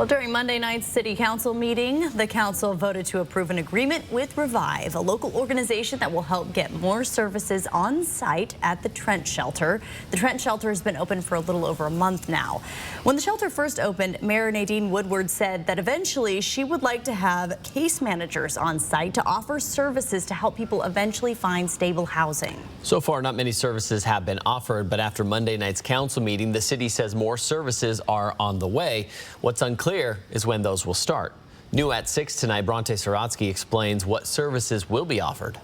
Well, during Monday night's City Council meeting, the council voted to approve an agreement with Revive, a local organization that will help get more services on site at the Trent Shelter. The Trent Shelter has been open for a little over a month now. When the shelter first opened, Mayor Nadine Woodward said that eventually she would like to have case managers on site to offer services to help people eventually find stable housing. So far, not many services have been offered, but after Monday night's council meeting, the city says more services are on the way. What's unclear is when those will start. New at 6 tonight, Bronte Saratsky explains what services will be offered.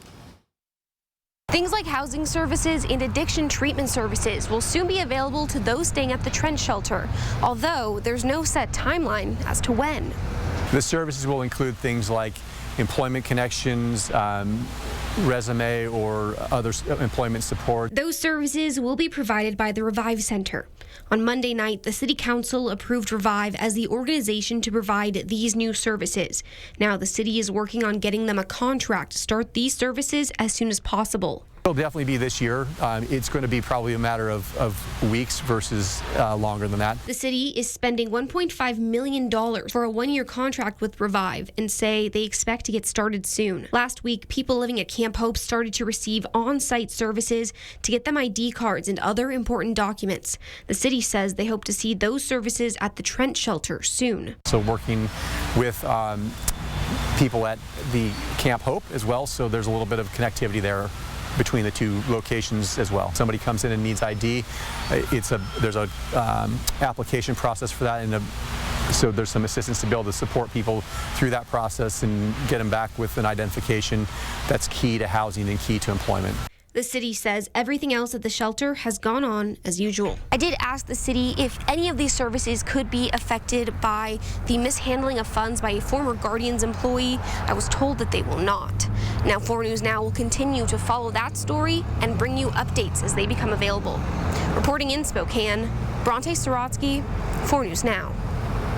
Things like housing services and addiction treatment services will soon be available to those staying at the Trent Shelter, although there's no set timeline as to when. The services will include things like employment connections, resume or other employment support. Those services will be provided by the Revive Center. On Monday night, the City Council approved Revive as the organization to provide these new services. Now the city is working on getting them a contract to start these services as soon as possible. It'll definitely be this year. It's going to be probably a matter of weeks versus longer than that. The city is spending $1.5 million for a one-year contract with Revive and say they expect to get started soon. Last week, people living at Camp Hope started to receive on-site services to get them ID cards and other important documents. The city says they hope to see those services at the Trent Shelter soon. So working with people at the Camp Hope as well, so there's a little bit of connectivity there between the two locations as well. Somebody comes in and needs ID, there's a application process for that, and so there's some assistance to be able to support people through that process and get them back with an identification that's key to housing and key to employment. The city says everything else at the shelter has gone on as usual. I did ask the city if any of these services could be affected by the mishandling of funds by a former Guardians employee. I was told that they will not. Now 4 News Now will continue to follow that story and bring you updates as they become available. Reporting in Spokane, Bronte Saratsky, 4 News Now.